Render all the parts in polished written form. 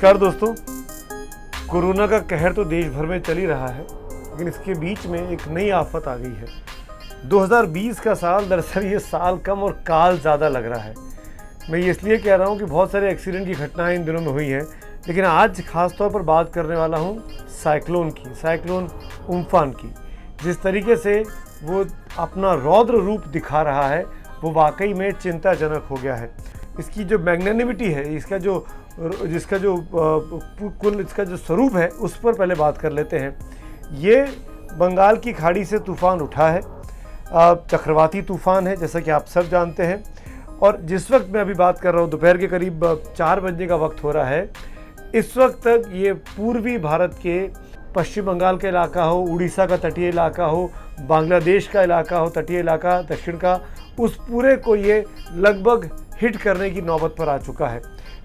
नमस्कार दोस्तों। कोरोना का कहर तो देश भर में चल ही रहा है, लेकिन इसके बीच में एक नई आफत आ गई है। 2020 का साल, दरअसल ये साल कम और काल ज़्यादा लग रहा है। मैं ये इसलिए कह रहा हूँ कि बहुत सारे एक्सीडेंट की घटनाएं इन दिनों में हुई हैं, लेकिन आज ख़ास तौर पर बात करने वाला हूँ साइक्लोन उम्फान की। जिस तरीके से वो अपना रौद्र रूप दिखा रहा है वो वाकई में चिंताजनक हो गया है। इसकी जो मैग्नेनिमिटी है, इसका जो स्वरूप है, उस पर पहले बात कर लेते हैं। ये बंगाल की खाड़ी से तूफ़ान उठा है, चक्रवाती तूफ़ान है जैसा कि आप सब जानते हैं। और जिस वक्त मैं अभी बात कर रहा हूँ, दोपहर के करीब 4 बजने का वक्त हो रहा है। इस वक्त तक ये पूर्वी भारत के पश्चिम बंगाल का इलाका हो, उड़ीसा का तटीय इलाका हो, बांग्लादेश का इलाका हो, तटीय इलाका दक्षिण का, उस पूरे को ये लगभग हिट करने की नौबत पर आ चुका है।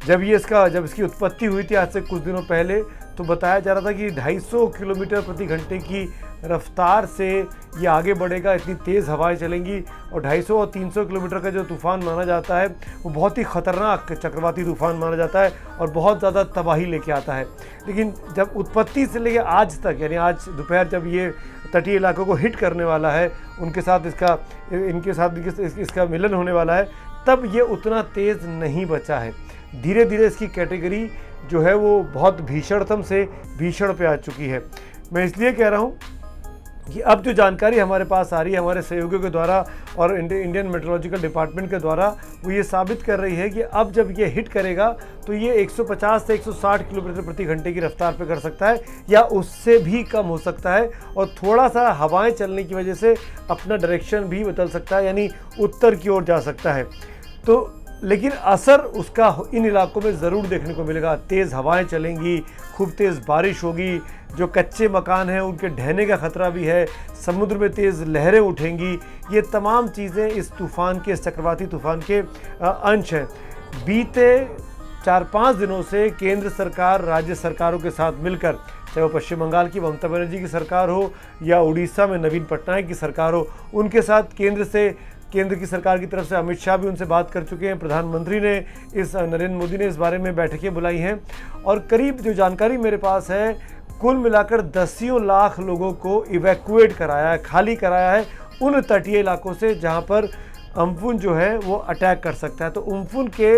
जब इसकी उत्पत्ति हुई थी आज से कुछ दिनों पहले, तो बताया जा रहा था कि 250 किलोमीटर प्रति घंटे की रफ्तार से ये आगे बढ़ेगा, इतनी तेज़ हवाएं चलेंगी। और 250 और 300 किलोमीटर का जो तूफ़ान माना जाता है वो बहुत ही ख़तरनाक चक्रवाती तूफ़ान माना जाता है और बहुत ज़्यादा तबाही लेके आता है। लेकिन जब उत्पत्ति से लेकर आज तक, यानी आज दोपहर जब ये तटीय इलाकों को हिट करने वाला है, इनके साथ इसका मिलन होने वाला है, तब ये उतना तेज़ नहीं बचा है। धीरे धीरे इसकी कैटेगरी जो है वो बहुत भीषणतम से भीषण पे आ चुकी है। मैं इसलिए कह रहा हूँ कि अब जो जानकारी हमारे पास आ रही है हमारे सहयोगियों के द्वारा और इंडियन मेट्रोलॉजिकल डिपार्टमेंट के द्वारा, वो ये साबित कर रही है कि अब जब ये हिट करेगा तो ये 150 से 160 किलोमीटर प्रति घंटे की रफ्तार पे कर सकता है या उससे भी कम हो सकता है। और थोड़ा सा हवाएं चलने की वजह से अपना डायरेक्शन भी बदल सकता है, यानी उत्तर की ओर जा सकता है। तो लेकिन असर उसका इन इलाकों में ज़रूर देखने को मिलेगा। तेज़ हवाएं चलेंगी, खूब तेज़ बारिश होगी, जो कच्चे मकान हैं उनके ढहने का ख़तरा भी है, समुद्र में तेज़ लहरें उठेंगी। ये तमाम चीज़ें इस चक्रवाती तूफ़ान के अंश हैं। बीते 4-5 दिनों से केंद्र सरकार राज्य सरकारों के साथ मिलकर, चाहे वो पश्चिम बंगाल की ममता बनर्जी की सरकार हो या उड़ीसा में नवीन पटनायक की सरकार हो, उनके साथ केंद्र की सरकार की तरफ से अमित शाह भी उनसे बात कर चुके हैं। प्रधानमंत्री ने नरेंद्र मोदी ने इस बारे में बैठकें बुलाई हैं। और करीब जो जानकारी मेरे पास है, कुल मिलाकर 10 लाख लोगों को इवैक्यूएट कराया है, खाली कराया है उन तटीय इलाकों से जहां पर उम्फुन जो है वो अटैक कर सकता है। तो उम्फुन के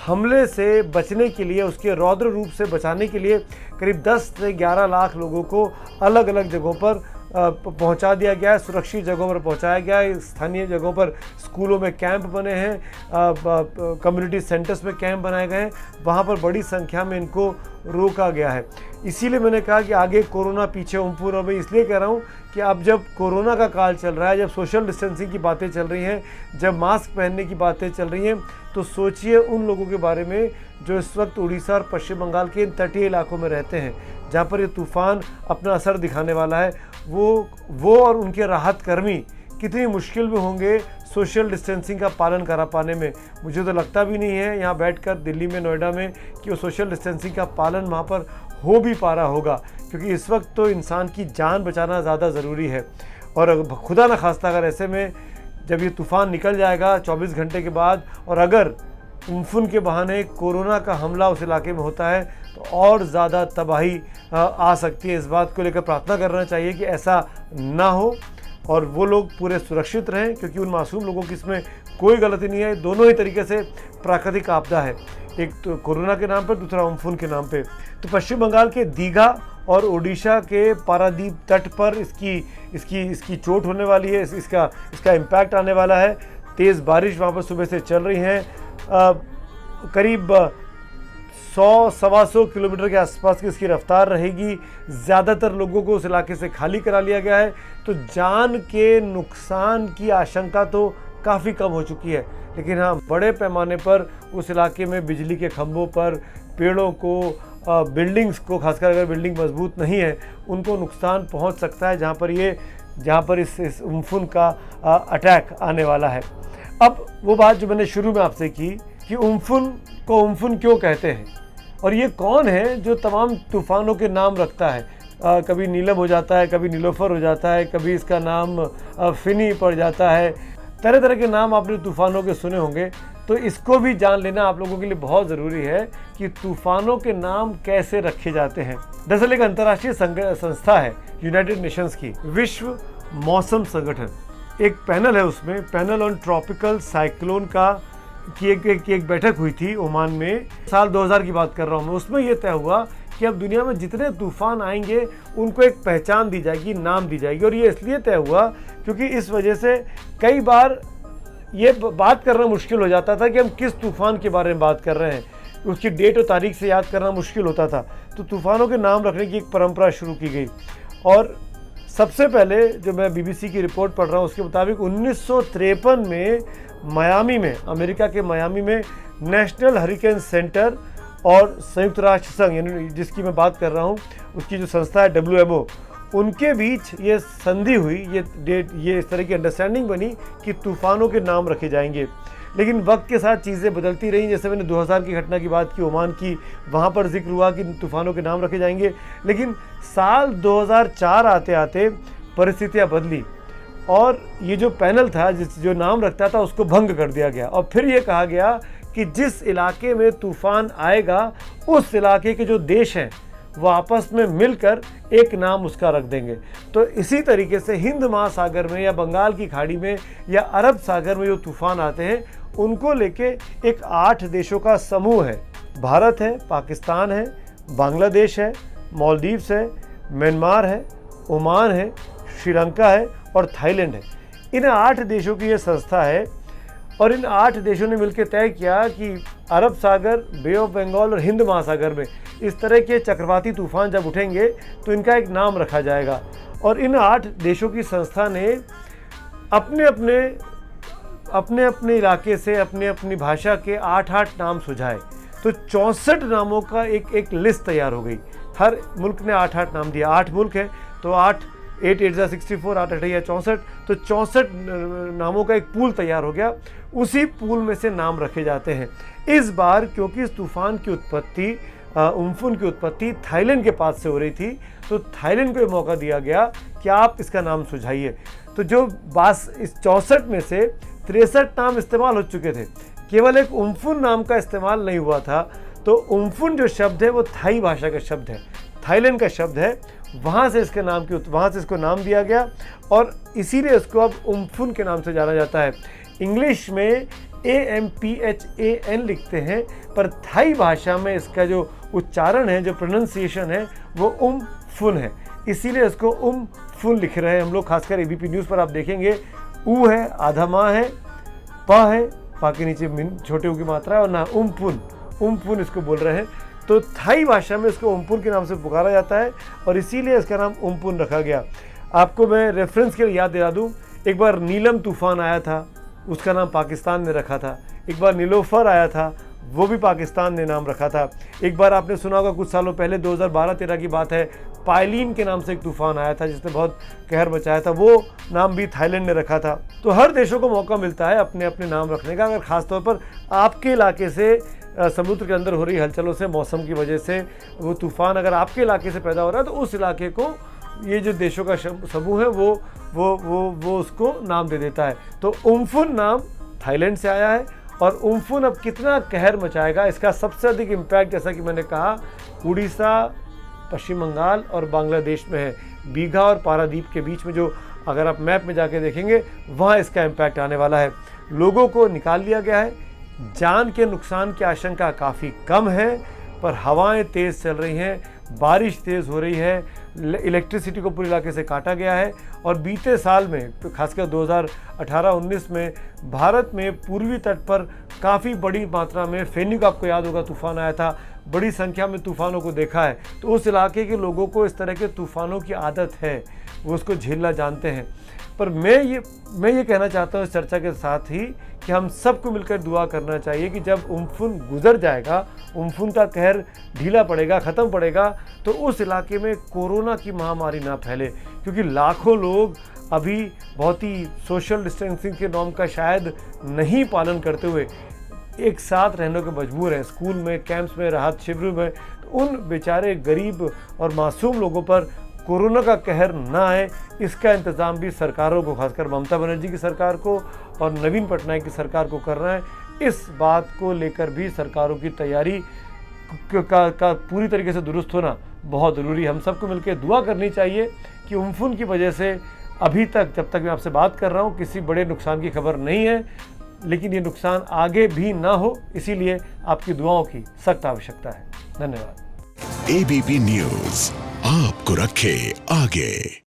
हमले से बचने के लिए, उसके रौद्र रूप से बचाने के लिए करीब 10 से 11 लाख लोगों को अलग अलग जगहों पर पहुंचा दिया गया है, सुरक्षित जगहों पर पहुंचाया गया है। स्थानीय जगहों पर स्कूलों में कैंप बने हैं, कम्युनिटी सेंटर्स में कैंप बनाए गए हैं, वहां पर बड़ी संख्या में इनको रोका गया है। इसीलिए मैंने कहा कि आगे कोरोना पीछे उम्फुन। और मैं इसलिए कह रहा हूँ कि अब जब कोरोना का काल चल रहा है, जब सोशल डिस्टेंसिंग की बातें चल रही हैं, जब मास्क पहनने की बातें चल रही हैं, तो सोचिए उन लोगों के बारे में जो इस वक्त उड़ीसा और पश्चिम बंगाल के इन तटीय इलाकों में रहते हैं, जहाँ पर ये तूफ़ान अपना असर दिखाने वाला है। वो और उनके राहत कर्मी कितनी मुश्किल में होंगे सोशल डिस्टेंसिंग का पालन करा पाने में। मुझे तो लगता भी नहीं है यहाँ बैठकर दिल्ली में, नोएडा में, कि वो सोशल डिस्टेंसिंग का पालन वहाँ पर हो भी पा रहा होगा, क्योंकि इस वक्त तो इंसान की जान बचाना ज़्यादा ज़रूरी है। और खुदा न खास्ता अगर ऐसे में जब ये तूफ़ान निकल जाएगा 24 घंटे के बाद, और अगर उम्फुन के बहाने कोरोना का हमला उस इलाके में होता है, तो और ज़्यादा तबाही आ सकती है। इस बात को लेकर प्रार्थना करना चाहिए कि ऐसा ना हो और वो लोग पूरे सुरक्षित रहें, क्योंकि उन मासूम लोगों की इसमें कोई गलती नहीं है। दोनों ही तरीके से प्राकृतिक आपदा है, एक तो कोरोना के नाम पर, दूसरा उम्फुन के नाम पे। तो पश्चिम बंगाल के दीघा और ओडिशा के पारादीप तट पर इसकी चोट होने वाली है, इसका इम्पैक्ट आने वाला है। तेज़ बारिश वहाँ पर सुबह से चल रही हैं, करीब 100-125 किलोमीटर के आसपास की इसकी रफ्तार रहेगी। ज़्यादातर लोगों को उस इलाके से खाली करा लिया गया है। तो जान के नुकसान की आशंका तो काफ़ी कम हो चुकी है, लेकिन हाँ, बड़े पैमाने पर उस इलाके में बिजली के खंभों पर, पेड़ों को, बिल्डिंग्स को, खासकर अगर बिल्डिंग मजबूत नहीं है, उनको नुकसान पहुंच सकता है जहां पर इस उम्फुन का अटैक आने वाला है। अब वो बात जो मैंने शुरू में आपसे की कि उम्फुन को उम्फुन क्यों कहते हैं, और ये कौन है जो तमाम तूफ़ानों के नाम रखता है। कभी नीलम हो जाता है, कभी नीलोफर हो जाता है, कभी इसका नाम फिनी पड़ जाता है, तरह तरह के नाम आपने तूफ़ानों के सुने होंगे। तो इसको भी जान लेना आप लोगों के लिए बहुत ज़रूरी है कि तूफ़ानों के नाम कैसे रखे जाते हैं। दरअसल एक अंतर्राष्ट्रीय संस्था है यूनाइटेड नेशंस की, विश्व मौसम संगठन, एक पैनल है, उसमें पैनल ऑन ट्रॉपिकल साइक्लोन का की एक बैठक हुई थी ओमान में, साल 2000 की बात कर रहा हूँ मैं। उसमें यह तय हुआ कि अब दुनिया में जितने तूफान आएंगे उनको एक पहचान दी जाएगी, नाम दी जाएगी। और ये इसलिए तय हुआ क्योंकि इस वजह से कई बार ये बात करना मुश्किल हो जाता था कि हम किस तूफ़ान के बारे में बात कर रहे हैं, उसकी डेट और तारीख से याद करना मुश्किल होता था। तो तूफ़ानों के नाम रखने की एक परंपरा शुरू की गई। और सबसे पहले जो मैं BBC की रिपोर्ट पढ़ रहा हूँ उसके मुताबिक 1953 में मियामी में, अमेरिका के मियामी में नेशनल हरिकेन सेंटर और संयुक्त राष्ट्र संघ, यानी जिसकी मैं बात कर रहा हूँ उसकी जो संस्था है WMO, उनके बीच ये संधि हुई, ये इस तरह की अंडरस्टैंडिंग बनी कि तूफ़ानों के नाम रखे जाएंगे। लेकिन वक्त के साथ चीज़ें बदलती रहीं। जैसे मैंने 2000 की घटना की बात की ओमान की, वहाँ पर जिक्र हुआ कि तूफ़ानों के नाम रखे जाएंगे। लेकिन साल 2004 आते आते परिस्थितियाँ बदली और ये जो पैनल था जो नाम रखता था उसको भंग कर दिया गया। और फिर ये कहा गया कि जिस इलाके में तूफ़ान आएगा उस इलाके के जो देश हैं वो आपस में मिलकर एक नाम उसका रख देंगे। तो इसी तरीके से हिंद महासागर में या बंगाल की खाड़ी में या अरब सागर में जो तूफ़ान आते हैं उनको लेके एक 8 देशों का समूह है। भारत है, पाकिस्तान है, बांग्लादेश है, मालदीव्स है, म्यांमार है, ओमान है, श्रीलंका है और थाईलैंड है। इन 8 देशों की ये संस्था है और इन 8 देशों ने मिलकर तय किया कि अरब सागर, बे ऑफ बंगाल और हिंद महासागर में इस तरह के चक्रवाती तूफ़ान जब उठेंगे तो इनका एक नाम रखा जाएगा। और इन 8 देशों की संस्था ने अपने अपने इलाके से अपनी अपनी भाषा के 8 नाम सुझाए। तो 64 नामों का एक लिस्ट तैयार हो गई। हर मुल्क ने 8 नाम दिया। 8 मुल्क है तो 8 8 8 64, 8 8 64, तो 64 नामों का एक पूल तैयार हो गया। उसी पूल में से नाम रखे जाते हैं। इस बार क्योंकि इस तूफ़ान की उत्पत्ति, उम्फुन की उत्पत्ति थाईलैंड के पास से हो रही थी, तो थाईलैंड को ये मौका दिया गया कि आप इसका नाम सुझाइए। तो जो इस 64 में से 63 नाम इस्तेमाल हो चुके थे, केवल एक उम्फुन नाम का इस्तेमाल नहीं हुआ था। तो उम्फुन जो शब्द है वो थाई भाषा का शब्द है, थाईलैंड का शब्द है, वहाँ से इसको नाम दिया गया और इसीलिए इसको अब उम्फुन के नाम से जाना जाता है। इंग्लिश में AMPHAN लिखते हैं, पर थाई भाषा में इसका जो उच्चारण है, जो प्रोनाउंसिएशन है, वो उम्फुन है, इसीलिए इसको उम्फुन लिख रहे हैं हम लोग। खासकर ABP न्यूज़ पर आप देखेंगे ऊ है, आधा माँ है, प है, पा के नीचे छोटे ऊ की मात्रा है, और ना उम्फुन इसको बोल रहे हैं। तो थाई भाषा में इसको उम्फुन के नाम से पुकारा जाता है और इसीलिए इसका नाम उम्फुन रखा गया। आपको मैं रेफरेंस के लिए याद दिला दूँ, एक बार नीलम तूफ़ान आया था, उसका नाम पाकिस्तान ने रखा था। एक बार नीलोफर आया था, वो भी पाकिस्तान ने नाम रखा था। एक बार आपने सुना होगा कुछ सालों पहले 2012-13 की बात है, पायलीन के नाम से एक तूफ़ान आया था जिसने बहुत कहर मचाया था, वो नाम भी थाईलैंड ने रखा था। तो हर देशों को मौका मिलता है अपने अपने नाम रखने का। अगर ख़ासतौर पर आपके इलाके से समुद्र के अंदर हो रही हलचलों से, मौसम की वजह से वो तूफ़ान अगर आपके इलाके से पैदा हो रहा है तो उस इलाके को ये जो देशों का समूह है वो उसको नाम दे देता है। तो उम्फुन नाम थाईलैंड से आया है और उम्फुन अब कितना कहर मचाएगा, इसका सबसे अधिक इम्पैक्ट, जैसा कि मैंने कहा, उड़ीसा, पश्चिम बंगाल और बांग्लादेश में है। बीघा और पारादीप के बीच में जो, अगर आप मैप में जाके देखेंगे, वहाँ इसका इम्पैक्ट आने वाला है। लोगों को निकाल लिया गया है, जान के नुकसान की आशंका काफ़ी कम है, पर हवाएं तेज़ चल रही हैं, बारिश तेज़ हो रही है, इलेक्ट्रिसिटी को पूरे इलाके से काटा गया है। और बीते साल में, तो खासकर 2018-19 में भारत में पूर्वी तट पर काफ़ी बड़ी मात्रा में फेनी का, आपको याद होगा, तूफ़ान आया था। बड़ी संख्या में तूफ़ानों को देखा है। तो उस इलाके के लोगों को इस तरह के तूफ़ानों की आदत है, वो उसको झेलना जानते हैं। पर मैं ये कहना चाहता हूँ इस चर्चा के साथ ही कि हम सबको मिलकर दुआ करना चाहिए कि जब उम्फुन गुजर जाएगा, उम्फुन का कहर ढीला पड़ेगा, ख़त्म पड़ेगा, तो उस इलाके में कोरोना की महामारी ना फैले। क्योंकि लाखों लोग अभी बहुत ही सोशल डिस्टेंसिंग के नॉर्म का शायद नहीं पालन करते हुए एक साथ रहने को मजबूर हैं, स्कूल में, कैंप्स में, राहत शिविरों में। तो उन बेचारे गरीब और मासूम लोगों पर कोरोना का कहर ना आए, इसका इंतज़ाम भी सरकारों को, खासकर ममता बनर्जी की सरकार को और नवीन पटनायक की सरकार को करना है। इस बात को लेकर भी सरकारों की तैयारी का पूरी तरीके से दुरुस्त होना बहुत ज़रूरी है। हम सबको मिलकर दुआ करनी चाहिए कि उम्फुन की वजह से अभी तक, जब तक मैं आपसे बात कर रहा हूँ, किसी बड़े नुकसान की खबर नहीं है, लेकिन ये नुकसान आगे भी ना हो, इसीलिए आपकी दुआओं की सख्त आवश्यकता है। धन्यवाद। एबीपी न्यूज़ आपको रखे आगे।